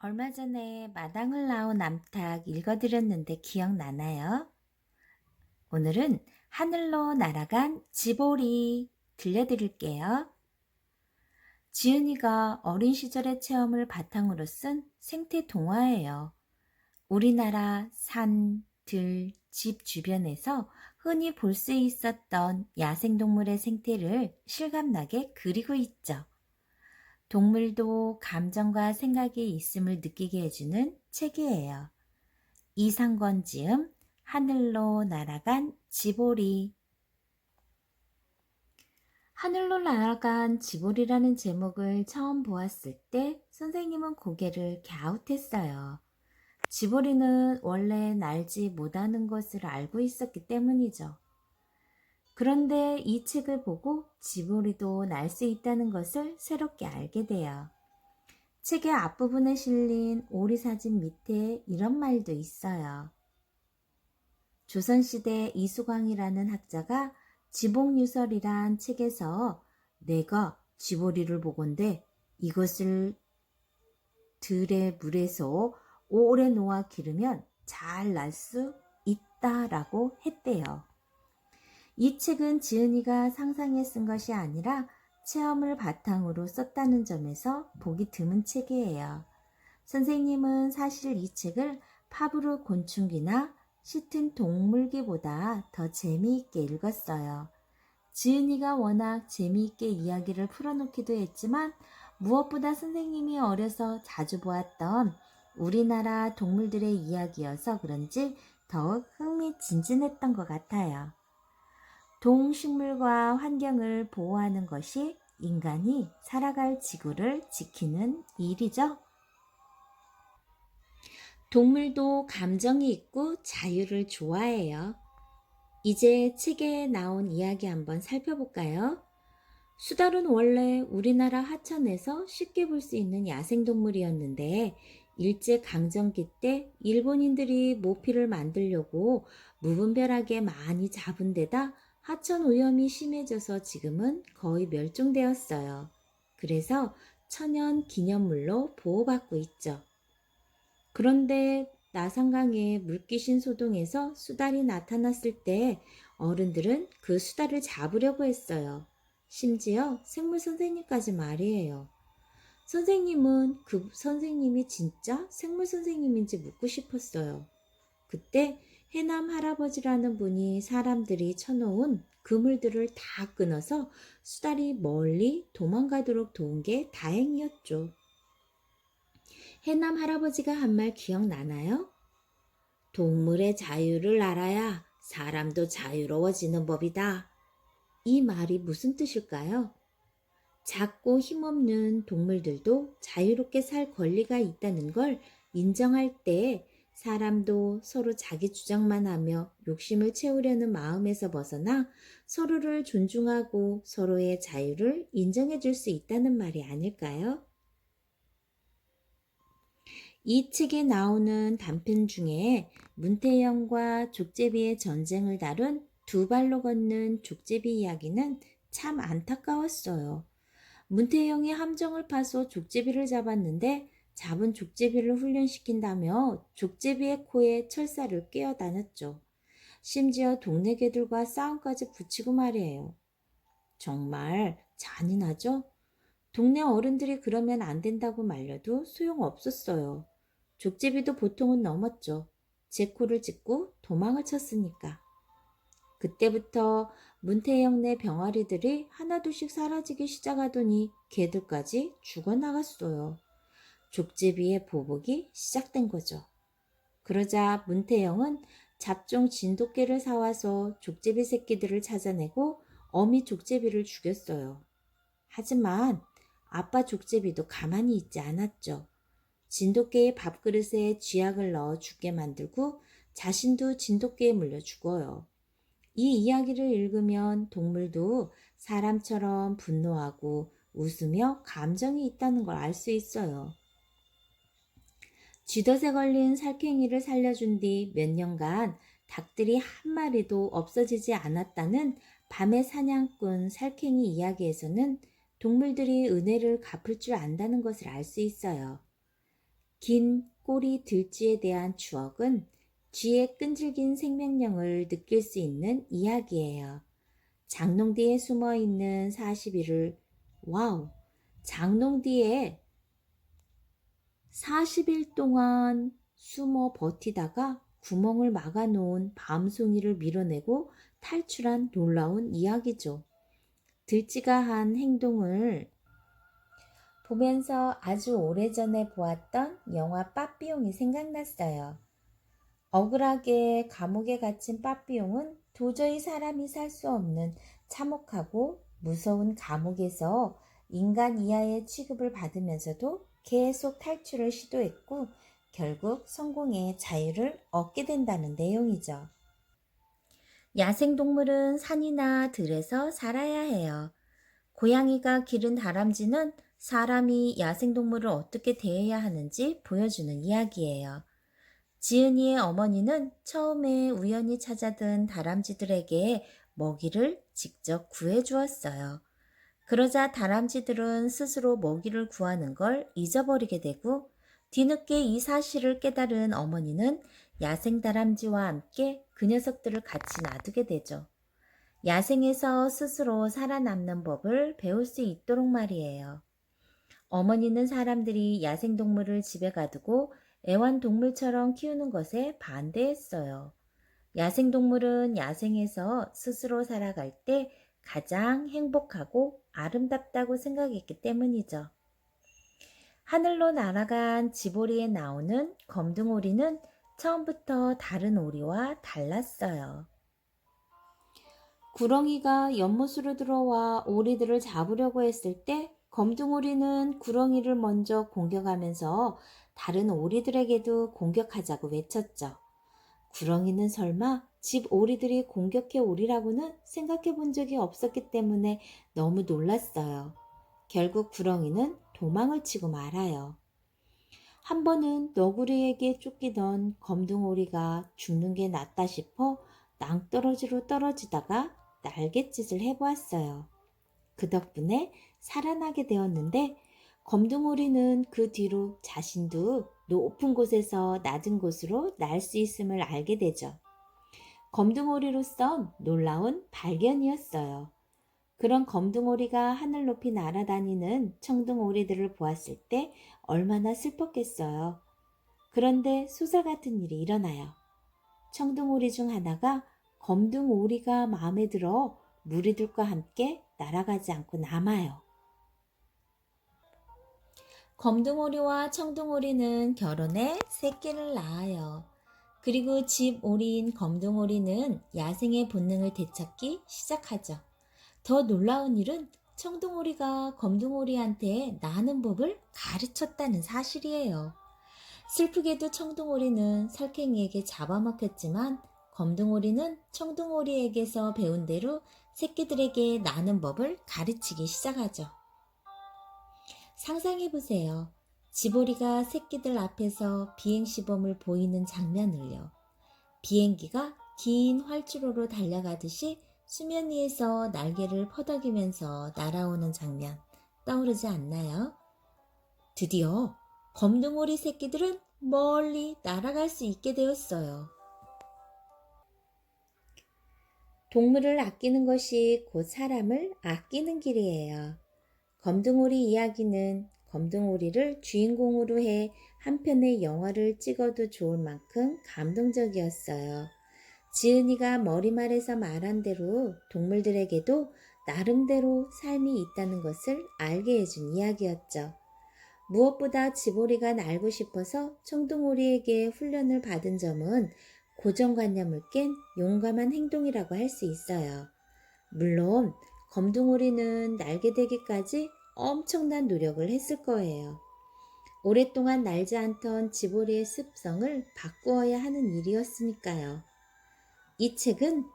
얼마 전에 마당을 나온 암탉 읽어드렸는데 기억나나요? 오늘은 하늘로 날아간 지보리 들려드릴게요. 지은이가 어린 시절의 체험을 바탕으로 쓴 생태 동화예요. 우리나라 산, 들, 집 주변에서 흔히 볼 수 있었던 야생동물의 생태를 실감나게 그리고 있죠. 동물도 감정과 생각이 있음을 느끼게 해주는 책이에요. 이상권 지음 하늘로 날아간 지보리. 하늘로 날아간 지보리라는 제목을 처음 보았을 때 선생님은 고개를 갸웃했어요. 지보리는 원래 날지 못하는 것을 알고 있었기 때문이죠. 그런데 이 책을 보고 지보리도 날 수 있다는 것을 새롭게 알게 돼요. 책의 앞부분에 실린 오리사진 밑에 이런 말도 있어요. 조선시대 이수광이라는 학자가 지복유설이란 책에서 내가 지보리를 보건대 이것을 들의 물에서 오래 놓아 기르면 잘 날 수 있다라고 했대요. 이 책은 지은이가 상상해 쓴 것이 아니라 체험을 바탕으로 썼다는 점에서 보기 드문 책이에요. 선생님은 사실 이 책을 파브르 곤충기나 시튼 동물기보다 더 재미있게 읽었어요. 지은이가 워낙 재미있게 이야기를 풀어놓기도 했지만 무엇보다 선생님이 어려서 자주 보았던 우리나라 동물들의 이야기여서 그런지 더욱 흥미진진했던 것 같아요. 동식물과 환경을 보호하는 것이 인간이 살아갈 지구를 지키는 일이죠. 동물도 감정이 있고 자유를 좋아해요. 이제 책에 나온 이야기 한번 살펴볼까요? 수달은 원래 우리나라 하천에서 쉽게 볼 수 있는 야생동물이었는데 일제강점기 때 일본인들이 모피를 만들려고 무분별하게 많이 잡은 데다 하천 오염이 심해져서 지금은 거의 멸종되었어요. 그래서 천연 기념물로 보호받고 있죠. 그런데 나상강에 물귀신 소동에서 수달이 나타났을 때 어른들은 그 수달을 잡으려고 했어요. 심지어 생물 선생님까지 말이에요. 선생님은 그 선생님이 진짜 생물 선생님인지 묻고 싶었어요. 그때 해남 할아버지라는 분이 사람들이 쳐놓은 그물들을 다 끊어서 수달이 멀리 도망가도록 도운 게 다행이었죠. 해남 할아버지가 한 말 기억나나요? 동물의 자유를 알아야 사람도 자유로워지는 법이다. 이 말이 무슨 뜻일까요? 작고 힘없는 동물들도 자유롭게 살 권리가 있다는 걸 인정할 때 사람도 서로 자기 주장만 하며 욕심을 채우려는 마음에서 벗어나 서로를 존중하고 서로의 자유를 인정해 줄 수 있다는 말이 아닐까요? 이 책에 나오는 단편 중에 문태영과 족제비의 전쟁을 다룬 두 발로 걷는 족제비 이야기는 참 안타까웠어요. 문태영이 함정을 파서 족제비를 잡았는데 잡은 족제비를 훈련시킨다며 족제비의 코에 철사를 끼어 다녔죠. 심지어 동네 개들과 싸움까지 붙이고 말이에요. 정말 잔인하죠? 동네 어른들이 그러면 안 된다고 말려도 소용없었어요. 족제비도 보통은 넘었죠. 제 코를 찢고 도망을 쳤으니까. 그때부터 문태영네 병아리들이 하나둘씩 사라지기 시작하더니 개들까지 죽어나갔어요. 족제비의 보복이 시작된 거죠. 그러자 문태영은 잡종 진돗개를 사와서 족제비 새끼들을 찾아내고 어미 족제비를 죽였어요. 하지만 아빠 족제비도 가만히 있지 않았죠. 진돗개의 밥그릇에 쥐약을 넣어 죽게 만들고 자신도 진돗개에 물려 죽어요. 이 이야기를 읽으면 동물도 사람처럼 분노하고 웃으며 감정이 있다는 걸 알 수 있어요. 쥐덫에 걸린 살쾡이를 살려준 뒤 몇 년간 닭들이 한 마리도 없어지지 않았다는 밤의 사냥꾼 살쾡이 이야기에서는 동물들이 은혜를 갚을 줄 안다는 것을 알 수 있어요. 긴 꼬리 들쥐에 대한 추억은 쥐의 끈질긴 생명력을 느낄 수 있는 이야기예요. 장롱 뒤에 숨어 있는 40일을, 와우, 장롱 뒤에 40일 동안 숨어 버티다가 구멍을 막아 놓은 밤송이를 밀어내고 탈출한 놀라운 이야기죠. 들쥐가 한 행동을 보면서 아주 오래전에 보았던 영화 빠삐용이 생각났어요. 억울하게 감옥에 갇힌 빠삐용은 도저히 사람이 살 수 없는 참혹하고 무서운 감옥에서 인간 이하의 취급을 받으면서도 계속 탈출을 시도했고 결국 성공의 자유를 얻게 된다는 내용이죠. 야생동물은 산이나 들에서 살아야 해요. 고양이가 기른 다람쥐는 사람이 야생동물을 어떻게 대해야 하는지 보여주는 이야기예요. 지은이의 어머니는 처음에 우연히 찾아든 다람쥐들에게 먹이를 직접 구해주었어요. 그러자 다람쥐들은 스스로 먹이를 구하는 걸 잊어버리게 되고 뒤늦게 이 사실을 깨달은 어머니는 야생 다람쥐와 함께 그 녀석들을 같이 놔두게 되죠. 야생에서 스스로 살아남는 법을 배울 수 있도록 말이에요. 어머니는 사람들이 야생동물을 집에 가두고 애완동물처럼 키우는 것에 반대했어요. 야생동물은 야생에서 스스로 살아갈 때 가장 행복하고 아름답다고 생각했기 때문이죠. 하늘로 날아간 지보리에 나오는 검둥오리는 처음부터 다른 오리와 달랐어요. 구렁이가 연못으로 들어와 오리들을 잡으려고 했을 때 검둥오리는 구렁이를 먼저 공격하면서 다른 오리들에게도 공격하자고 외쳤죠. 구렁이는 설마 집 오리들이 공격해 오리라고는 생각해 본 적이 없었기 때문에 너무 놀랐어요. 결국 구렁이는 도망을 치고 말아요. 한 번은 너구리에게 쫓기던 검둥오리가 죽는 게 낫다 싶어 낭떠러지로 떨어지다가 날갯짓을 해보았어요. 그 덕분에 살아나게 되었는데 검둥오리는 그 뒤로 자신도 높은 곳에서 낮은 곳으로 날 수 있음을 알게 되죠. 검둥오리로선 놀라운 발견이었어요. 그런 검둥오리가 하늘 높이 날아다니는 청둥오리들을 보았을 때 얼마나 슬펐겠어요. 그런데 소설 같은 일이 일어나요. 청둥오리 중 하나가 검둥오리가 마음에 들어 무리들과 함께 날아가지 않고 남아요. 검둥오리와 청둥오리는 결혼해 새끼를 낳아요. 그리고 집 오리인 검둥오리는 야생의 본능을 되찾기 시작하죠. 더 놀라운 일은 청둥오리가 검둥오리한테 나는 법을 가르쳤다는 사실이에요. 슬프게도 청둥오리는 설캥이에게 잡아먹혔지만 검둥오리는 청둥오리에게서 배운 대로 새끼들에게 나는 법을 가르치기 시작하죠. 상상해보세요. 지보리가 새끼들 앞에서 비행시범을 보이는 장면을요. 비행기가 긴 활주로로 달려가듯이 수면 위에서 날개를 퍼덕이면서 날아오는 장면 떠오르지 않나요? 드디어 검둥오리 새끼들은 멀리 날아갈 수 있게 되었어요. 동물을 아끼는 것이 곧 사람을 아끼는 길이에요. 검둥오리 이야기는 검둥오리를 주인공으로 해 한 편의 영화를 찍어도 좋을 만큼 감동적이었어요. 지은이가 머리말에서 말한 대로 동물들에게도 나름대로 삶이 있다는 것을 알게 해준 이야기였죠. 무엇보다 지보리가 날고 싶어서 청둥오리에게 훈련을 받은 점은 고정관념을 깬 용감한 행동이라고 할 수 있어요. 물론 검둥오리는 날게 되기까지 엄청난 노력을 했을 거예요. 오랫동안 날지 않던 지보리의 습성을 바꾸어야 하는 일이었으니까요. 이 책은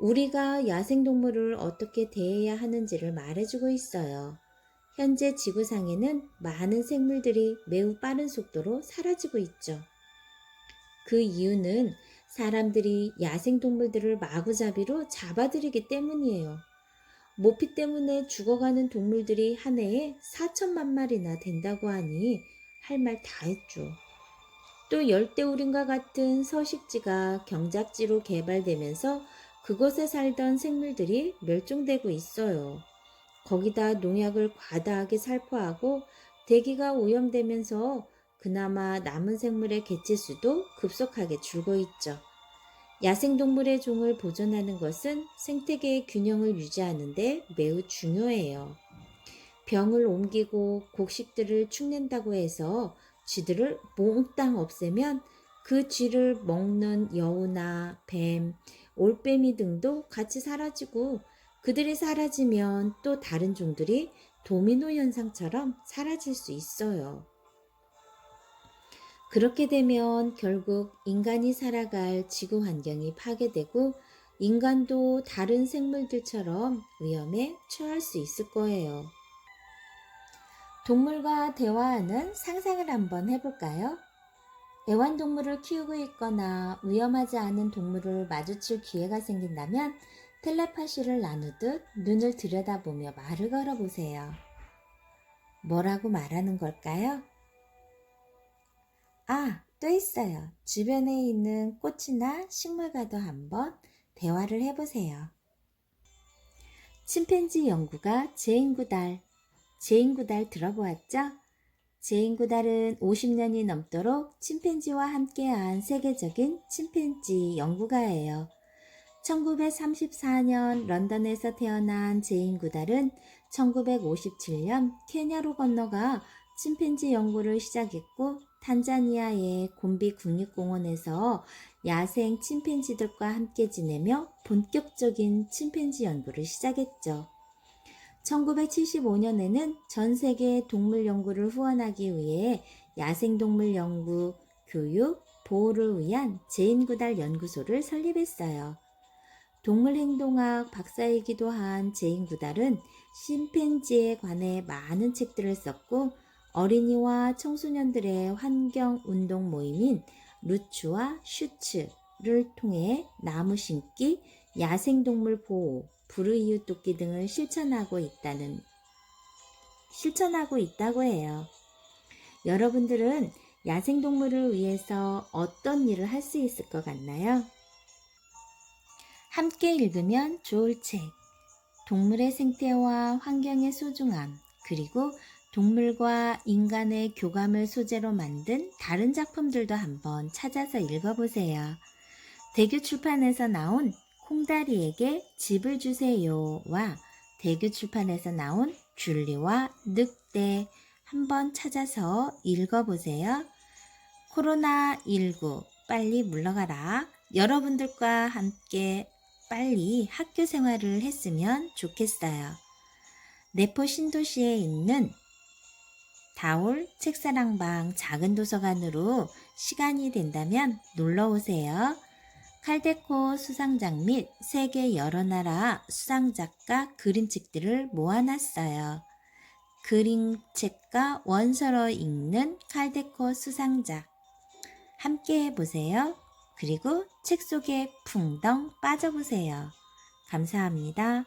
우리가 야생동물을 어떻게 대해야 하는지를 말해주고 있어요. 현재 지구상에는 많은 생물들이 매우 빠른 속도로 사라지고 있죠. 그 이유는 사람들이 야생동물들을 마구잡이로 잡아들이기 때문이에요. 모피 때문에 죽어가는 동물들이 한 해에 4천만 마리나 된다고 하니 할 말 다 했죠. 또 열대우림과 같은 서식지가 경작지로 개발되면서 그곳에 살던 생물들이 멸종되고 있어요. 거기다 농약을 과다하게 살포하고 대기가 오염되면서 그나마 남은 생물의 개체수도 급속하게 줄고 있죠. 야생동물의 종을 보존하는 것은 생태계의 균형을 유지하는 데 매우 중요해요. 병을 옮기고 곡식들을 축낸다고 해서 쥐들을 몽땅 없애면 그 쥐를 먹는 여우나 뱀, 올빼미 등도 같이 사라지고 그들이 사라지면 또 다른 종들이 도미노 현상처럼 사라질 수 있어요. 그렇게 되면 결국 인간이 살아갈 지구 환경이 파괴되고 인간도 다른 생물들처럼 위험에 처할 수 있을 거예요. 동물과 대화하는 상상을 한번 해볼까요? 애완동물을 키우고 있거나 위험하지 않은 동물을 마주칠 기회가 생긴다면 텔레파시를 나누듯 눈을 들여다보며 말을 걸어보세요. 뭐라고 말하는 걸까요? 아, 또 있어요. 주변에 있는 꽃이나 식물과도 한번 대화를 해보세요. 침팬지 연구가 제인구달. 제인구달 들어보았죠? 제인구달은 50년이 넘도록 침팬지와 함께한 세계적인 침팬지 연구가예요. 1934년 런던에서 태어난 제인구달은 1957년 케냐로 건너가 침팬지 연구를 시작했고 탄자니아의 곰비 국립공원에서 야생 침팬지들과 함께 지내며 본격적인 침팬지 연구를 시작했죠. 1975년에는 전 세계 동물 연구를 후원하기 위해 야생동물 연구, 교육, 보호를 위한 제인구달 연구소를 설립했어요. 동물행동학 박사이기도 한 제인구달은 심팬지에 관해 많은 책들을 썼고 어린이와 청소년들의 환경운동 모임인 루츠와 슈츠를 통해 나무 심기, 야생동물 보호, 불우이웃 돕기 등을 실천하고 있다고 해요. 여러분들은 야생동물을 위해서 어떤 일을 할 수 있을 것 같나요? 함께 읽으면 좋을 책, 동물의 생태와 환경의 소중함, 그리고 동물과 인간의 교감을 소재로 만든 다른 작품들도 한번 찾아서 읽어보세요. 대규출판에서 나온 콩다리에게 집을 주세요와 대규출판에서 나온 줄리와 늑대 한번 찾아서 읽어보세요. 코로나19 빨리 물러가라. 여러분들과 함께 빨리 학교 생활을 했으면 좋겠어요. 내포 신도시에 있는 다올 책사랑방 작은 도서관으로 시간이 된다면 놀러오세요. 칼데코 수상작 및 세계 여러 나라 수상작가 그림책들을 모아놨어요. 그림책과 원서로 읽는 칼데코 수상작 함께 해보세요. 그리고 책 속에 풍덩 빠져보세요. 감사합니다.